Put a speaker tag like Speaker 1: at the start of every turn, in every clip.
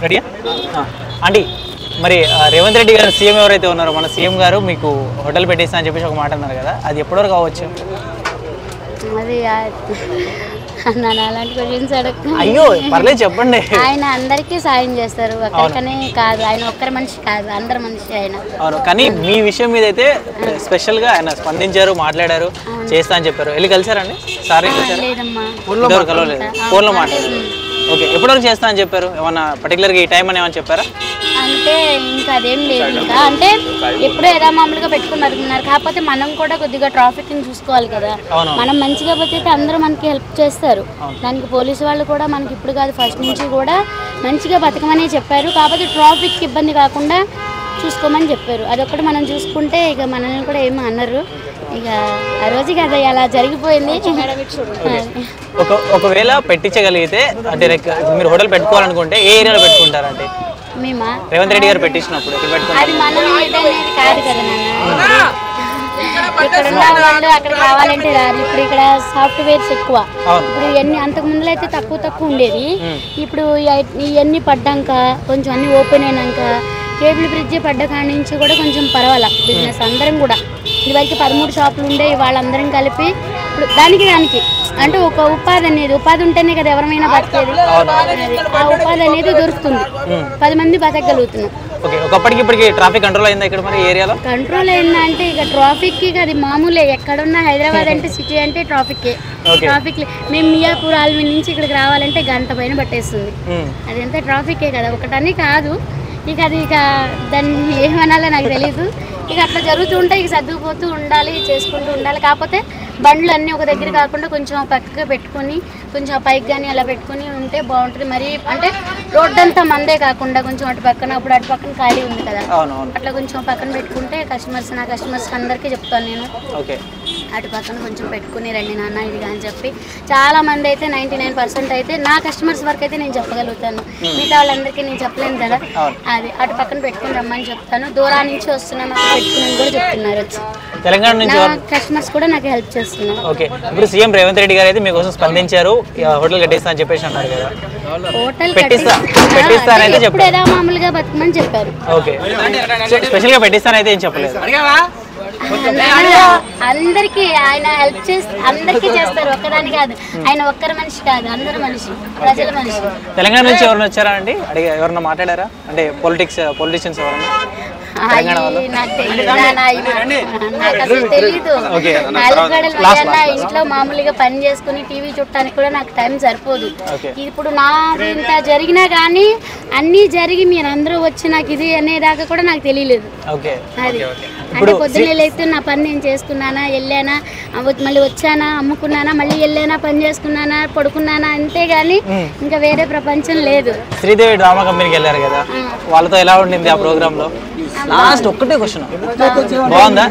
Speaker 1: రెడీయా ఆంటీ? మరి రేవంత్ రెడ్డి గారు సీఎం ఎవరైతే ఉన్నారో మన సీఎం గారు మీకు హోటల్ పెట్టేస్తా అని చెప్పేసి ఒక మాట అన్నారు కదా, అది ఎప్పటివరకు కావచ్చు?
Speaker 2: అది అలాంటి క్వశ్చన్స్ అడగ.
Speaker 1: అయ్యో పర్లేదు చెప్పండి.
Speaker 2: ఆయన అందరికీ సాయం చేస్తారు, ఒక్కరికనే కాదు. ఆయన ఒక్కరి మనిషి కాదు, అందరి మనిషి ఆయన.
Speaker 1: అవును, కానీ మీ విషయం మీద అయితే స్పెషల్ గా ఆయన స్పందించారు, మాట్లాడారు, చేస్తా అని చెప్పారు. వెళ్ళి కలిసారండి? సార్
Speaker 2: లేదమ్మా,
Speaker 1: కలవలేదు, ఫోన్లో మాట్లాడారు. ఓకే, ఎప్పటివరకు చేస్తా అని చెప్పారు? ఏమన్నా పర్టికులర్గా ఈ టైం అని ఏమన్నా చెప్పారా?
Speaker 2: అంటే ఇంకా అదేం లేదు. ఇంకా అంటే ఎప్పుడో ఏదో మామూలుగా పెట్టుకున్నారు. కాకపోతే మనం కూడా కొద్దిగా ట్రాఫిక్ ని చూసుకోవాలి కదా. మనం మంచిగా పోతే అందరూ మనకి హెల్ప్ చేస్తారు. దానికి పోలీసు వాళ్ళు కూడా మనకి ఇప్పుడు కాదు ఫస్ట్ నుంచి కూడా మంచిగా బతకమని చెప్పారు. కాకపోతే ట్రాఫిక్ ఇబ్బంది కాకుండా చూసుకోమని చెప్పారు. అదొక్కటి మనం చూసుకుంటే ఇక మనల్ని కూడా ఏమీ అన్నారు. ఇక ఆ రోజు కదా అలా జరిగిపోయింది.
Speaker 1: ఒకవేళ పెట్టించగలిగితే అంటే మీరు హోటల్ పెట్టుకోవాలనుకుంటే ఏ ఏరియాలో పెట్టుకుంటారంటే?
Speaker 2: మేమా
Speaker 1: రేవంత్ రెడ్డి గారు పెట్టించినప్పుడు
Speaker 2: అది మనం అనేది కాదు కదా నాన్న. ఇక్కడ ఉన్న వాళ్ళు అక్కడ కావాలంటే రాదు. ఇప్పుడు ఇక్కడ సాఫ్ట్వేర్స్ ఎక్కువ. ఇప్పుడు ఇవన్నీ అంతకు ముందులో అయితే తక్కువ ఉండేది. ఇప్పుడు ఇవన్నీ పడ్డాక కొంచెం అన్ని ఓపెన్ అయినాక కేబుల్ బ్రిడ్జి పడ్డ కాడి నుంచి కూడా కొంచెం పర్వాలా బిజినెస్ అందరం కూడా. ఇదివరకు 13 షాపులు ఉండే, వాళ్ళందరం కలిపి ఇప్పుడు దానికి అంటే ఒక ఉపాధి ఉంటేనే కదా ఎవరైనా బతికేది. ఆ ఉపాధి అనేది దొరుకుతుంది, 10 మంది బతకగలుగుతున్నాం.
Speaker 1: ట్రాఫిక్ కంట్రోల్ అయిందా ఇక్కడ మరి ఏరియాలో?
Speaker 2: కంట్రోల్ అయిందంటే ఇక ట్రాఫిక్ అది మామూలే. ఎక్కడున్నా హైదరాబాద్ అంటే సిటీ అంటే ట్రాఫిక్. మేము మియాపూర్ ఆల్మీ నుంచి ఇక్కడికి రావాలంటే గంట పైన పట్టేస్తుంది. అదంతా ట్రాఫికే కదా, ఒకటని కాదు. ఇక దాన్ని ఏమనాలో నాకు తెలీదు. ఇక అట్లా జరుగుతుంటే ఇక సర్దుకుపోతూ ఉండాలి, చేసుకుంటూ ఉండాలి. కాకపోతే బండ్లు అన్నీ ఒక దగ్గర కాకుండా కొంచెం పక్కగా పెట్టుకుని కొంచెం పైకి కానీ అలా పెట్టుకుని ఉంటే బాగుంటుంది. మరి అంటే రోడ్డు అంతా మందే కాకుండా కొంచెం అటు పక్కన ఖాళీ ఉంది కదా, అట్లా కొంచెం పక్కన పెట్టుకుంటే నా కస్టమర్స్ అందరికీ చెప్తాను నేను. అటు పక్కన కొంచెం పెట్టుకుని రండి నాన్న ఇది అని చెప్పి చాలా మంది అయితే 99% అయితే నా కస్టమర్స్ వరకు అయితే నేను చెప్పగలుగుతాను. మిగతా వాళ్ళందరికీ నేను చెప్పలేను కదా. అది అటు పక్కన పెట్టుకుని రమ్మని చెప్తాను. దూరం నుంచి వస్తున్నాం అక్కడ పెట్టుకుని కూడా చెప్తున్నారు వచ్చి.
Speaker 1: తెలంగాణ నుంచి
Speaker 2: కస్టమర్స్ కూడా నాకు హెల్ప్ చేస్తున్నారు.
Speaker 1: ఓకే, ఇప్పుడు సీఎం రేవంత్ రెడ్డి గారు అయితే మీకోసం స్పందించారు, హోటల్ కట్టిస్తా అని చెప్పేసి అన్నారు కదా.
Speaker 2: హోటల్ పెట్టిస్తానైతే ఇప్పుడు ఏదో మామూలుగా బతకమని చెప్పారు.
Speaker 1: ఓకే, స్పెషల్ గా పెట్టిస్తానైతే ఏం చెప్పలేదు.
Speaker 2: అందరికి ఆయన హెల్ప్ చేసి అందరికీ చేస్తారు, ఒక్కదాని కాదు. ఆయన ఒక్కరి మనిషి కాదు, అందరి మనిషి, ప్రజల మనిషి.
Speaker 1: తెలంగాణ నుంచి ఎవరైనా వచ్చారా అండి? ఎవరన్నా మాట్లాడారా అంటే పొలిటీషియన్స్ ఎవరన్నా?
Speaker 2: నాకు అసలు తెలీదు. ఇంట్లో మామూలుగా పని చేసుకుని టీవీ చూడటానికి కూడా నాకు టైం సరిపోదు. ఇప్పుడు నాకు ఇంత జరిగినా కానీ అన్ని జరిగి మీరు అందరూ వచ్చి నాకు ఇది అనేదాకా కూడా నాకు తెలియలేదు. అది అంటే పొద్దున్నే లేస్తే నా పని నేను చేసుకున్నానా, వెళ్ళానా, మళ్ళీ వచ్చానా, అమ్ముకున్నానా, మళ్ళీ వెళ్ళానా, పని చేసుకున్నానా, పడుకున్నానా, అంతేగాని ఇంకా వేరే ప్రపంచం లేదు.
Speaker 1: శ్రీదేవి డ్రామా కంపెనీకి వెళ్ళారు కదా, వాళ్ళతో ఎలా ఉండింది ఆ ప్రోగ్రామ్ లో? లాస్ట్ ఒక్కటే క్వశ్చన్, బాగుందా?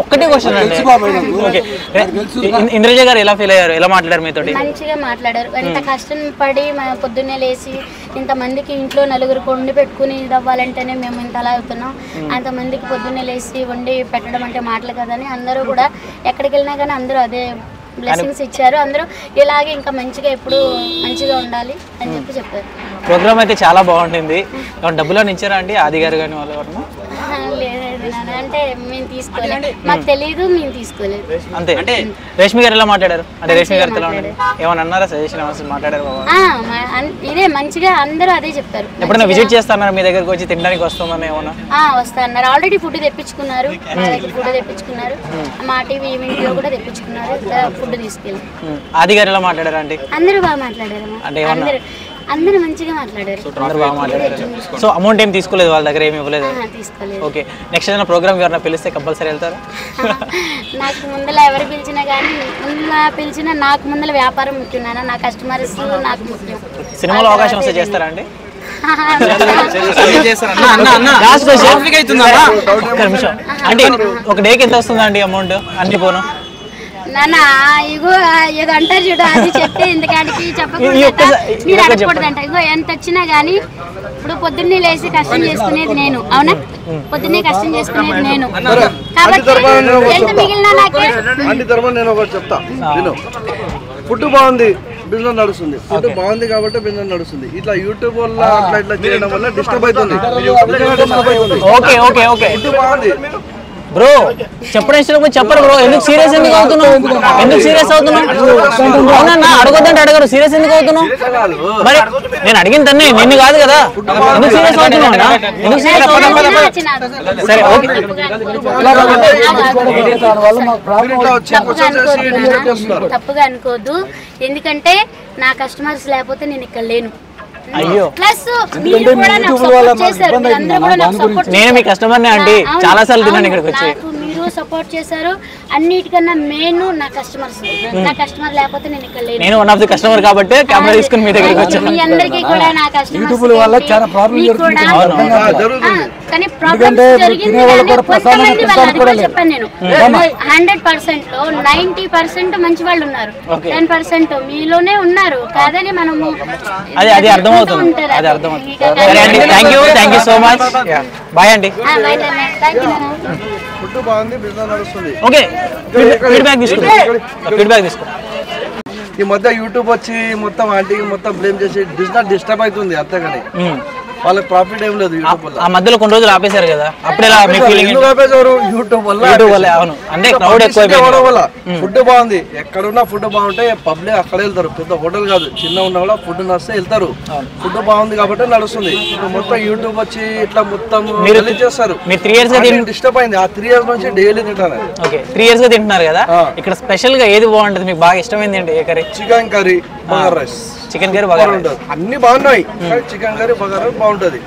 Speaker 1: ఒక్కటే క్వశ్చన్ అండి. ఓకే, ఇంద్రజ గారు ఎలా ఫీల్ అయ్యారు, ఎలా మాట్లాడారు మీతో?
Speaker 2: మంచిగా మాట్లాడారు. ఎంత కష్టం పడి పొద్దున్నే లేచి ఇంతమందికి ఇంట్లో నలుగురికి వండి పెట్టుకుని ఇది అవ్వాలంటేనే మేము ఇంత అలా అవుతున్నాం. అంతమందికి పొద్దున్నే లేచి వండి పెట్టడం అంటే మాటలు కదని అందరూ కూడా ఎక్కడికి వెళ్ళినా కానీ అందరూ అదే బ్లెస్సింగ్స్ ఇచ్చారు. అందరూ ఇలాగే ఇంకా మంచిగా ఎప్పుడు మంచిగా ఉండాలి అని చెప్పారు.
Speaker 1: ప్రోగ్రామ్ అయితే చాలా బాగుంటుంది. డబ్బులు ఇచ్చారా అండి ఆది గారు కానీ వాళ్ళు?
Speaker 2: లేదండి, అంటే మేము తీసుకోలేదు, మాకు తెలియదు, మేము తీసుకోలేదు.
Speaker 1: అంతే. అంటే రేష్మి గారు ఎలా మాట్లాడారు? అంటే రేష్మి గారు ఏమన్నా అన్నారా, సజెషన్ మాట్లాడారు?
Speaker 2: ఇదే మంచిగా అందరూ అదే చెప్పారు.
Speaker 1: ఎప్పుడైనా విజిట్ చేస్తున్నారు మీ దగ్గరకు వచ్చి తినడానికి వస్తామని? ఏమన్నా
Speaker 2: వస్తా అన్నారు. ఆల్రెడీ ఫుడ్ తెప్పించుకున్నారు, మా టీవీ ఈవెంట్ లో కూడా తెప్పించుకున్నారు, ఫుడ్ తీసుకెళ్ళి.
Speaker 1: ఆది గారు ఎలా మాట్లాడారు అంటే?
Speaker 2: అందరూ బాగా మాట్లాడారు, అందరూ మంచిగా మాట్లాడారు.
Speaker 1: సో అమౌంట్ ఏం తీసుకోలేదు వాళ్ళ దగ్గర, ఏమి ఇవ్వలేదు? ఓకే, నెక్స్ట్ ఏదైనా ప్రోగ్రామ్ ఎవరైనా పిలిస్తే కంపల్సరీ వెళ్తారా?
Speaker 2: నాకు ముందర ఎవరు పిలిచినా కానీ పిలిచినా నాకు ముందర వ్యాపారం ముఖ్యం, నా కస్టమర్స్ నాకు ముఖ్యం.
Speaker 1: సినిమాలో అవకాశం వస్తే చేస్తారా అండి? అంటే ఒక డేకి ఎంత వస్తుందండి అమౌంట్ అన్ని పోను?
Speaker 2: నాన్న ఇగో ఏదో అంటారు చూడు, అది చెప్తే ఇంతకాడికి చెప్పకూడదు, మీరు అడగకూడదంట. ఇగో ఎంత వచ్చినా గానీ ఇప్పుడు పొద్దున్నే లేచి కష్టం చేసుకునేది నేను, అవునా? పొద్దున్నే కష్టం చేసుకునేది నేను, కాబట్టి ఎంత మిగిలినా నాకే.
Speaker 3: నేను ఒకటి చెప్తా, ఫుడ్ బాగుంది, బిజినెస్ నడుస్తుంది. ఫుడ్ బాగుంది కాబట్టి బిజినెస్ నడుస్తుంది. ఇట్లా యూట్యూబ్ వల్ల అట్లా ఇట్లా చేయడం వల్ల డిస్టర్బ్ అవుతుంది.
Speaker 1: ఓకే ఓకే ఓకే
Speaker 3: ఫుడ్ బాగుంది
Speaker 1: బ్రో, చెప్పడం ఇష్టం చెప్పరు బ్రో. ఎందుకు సీరియస్ ఎందుకు అవుతున్నావు? ఎందుకు సీరియస్ అవుతున్నావు? అవునన్నా, అడగొద్దంటే అడగరు, సీరియస్ ఎందుకు అవుతున్నావు? మరి నేను అడిగిన తన్నే, నిన్ను కాదు కదా. ఎందుకు సీరియస్ అవుతున్నావు అన్నా? ఎందుకు సీరియస్ అవుతున్నావు? సరే ఓకే.
Speaker 2: తప్పుగా అనుకోవద్దు, ఎందుకంటే నా కస్టమర్స్ లేకపోతే నేను ఇక్కడ లేను.
Speaker 1: అయ్యో,
Speaker 2: ప్లస్ మీరు కూడా నాకు సపోర్ట్ చేశారు, మీరందరూ కూడా నాకు సపోర్ట్
Speaker 1: నేను మీ కస్టమర్నే ఆంటీ, చాలా సార్లు తిన్నాను ఇక్కడికి వచ్చి.
Speaker 2: మీరు సపోర్ట్ చేశారు. అన్నిటికన్నా మెయిన్ నా కస్టమర్స్. నా కస్టమర్ లేకపోతే నేను ఇక్కడ లేను.
Speaker 1: నేను వన్ ఆఫ్ ది కస్టమర్ కాబట్టి కెమెరా తీసుకుని మీ దగ్గరికి వచ్చాను.
Speaker 2: మీ అందరికీ కూడా నా కస్టమర్స్ కానీ ప్రాబ్లమ్స్ జరిగింది. కొంతమంది వాళ్ళని కూడా చెప్పాను నేను. 100% లో 90% మంచి వాళ్ళు ఉన్నారు, 10% మీలోనే ఉన్నారు కాదని మనము
Speaker 1: అది అర్థమవుతుంది, అది అర్థమవుతుంది. సరే అండి, thank you so much. Bye అండి.
Speaker 3: ఫుడ్ బాగుంది, బిజినెస్ నడుస్తుంది.
Speaker 1: ఓకే, ఫీడ్బ్యాక్ తీసుకో, ఫీడ్బ్యాక్ తీసుకో.
Speaker 3: ఈ మధ్య యూట్యూబ్ వచ్చి మొత్తం ఆంటీకి మొత్తం బ్లేమ్ చేసి బిజినెస్ డిస్టర్బ్ అవుతుంది. అంతేగాని వాళ్ళకి ప్రాఫిట్ ఏం లేదు యూట్యూబ్ వల్ల.
Speaker 1: ఆ మధ్యలో కొన్ని రోజులు ఆపేశారు కదా, అప్పుడేలా మీ ఫీలింగ్?
Speaker 3: యూట్యూబ్ వల్ల.
Speaker 1: అవును, అంటే క్రౌడ్ ఎక్కువ
Speaker 3: వల్ల. ఫుడ్ బాగుంది, ఎక్కడున్నా ఫుడ్ బాగుంటే పబ్లిక్ అక్కడే వెళ్తారు. పెద్ద హోటల్ కాదు, చిన్న ఉన్నా కూడా ఫుడ్ నడిస్తే వెళ్తారు. ఫుడ్ బాగుంది కాబట్టి నడుస్తుంది. మొత్తం యూట్యూబ్ వచ్చి ఇట్లా మొత్తం చేస్తారు.
Speaker 1: మీరు 3 years గా
Speaker 3: డిస్టర్బ్ అయింది. ఆ 3 years నుంచి డైలీ తింటాను.
Speaker 1: ఓకే, 3 years గా తింటున్నారు కదా. ఇక్కడ స్పెషల్ గా ఏది బాగుంటది, మీకు బాగా ఇష్టమైంది ఏంటి? ఏ curry?
Speaker 3: Chicken curry, bagara rice.
Speaker 1: Chicken curry బాగా ఉంటుంది,
Speaker 3: అన్ని బాగున్నాయి. చికెన్ కర్రీ బగారా రైస్ బాగుంటది,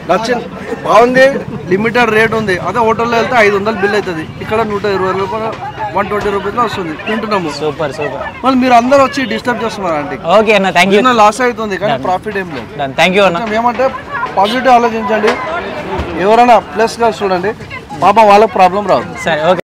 Speaker 3: నచ్చింది, బాగుంది. లిమిటెడ్ రేట్ ఉంది. అదే హోటల్లో వెళ్తే 500 బిల్ అవుతుంది. ఇక్కడ 120 రూపాయలు, 120 రూపీస్ లో వస్తుంది. తింటున్నాము.
Speaker 1: Super super.
Speaker 3: మళ్ళీ మీరు అందరూ వచ్చి డిస్టర్బ్ చేస్తున్నారు అంటే.
Speaker 1: ఓకే అన్న, థ్యాంక్ యూ.
Speaker 3: లాస్ అవుతుంది కానీ ప్రాఫిట్ ఏం లేదు.
Speaker 1: థ్యాంక్ యూ అన్న.
Speaker 3: ఏమంటే పాజిటివ్ ఆలోచించండి. ఎవరైనా ప్లస్ గా చూడండి, పాప వాళ్ళకి ప్రాబ్లం రాదు.
Speaker 1: సరే ఓకే.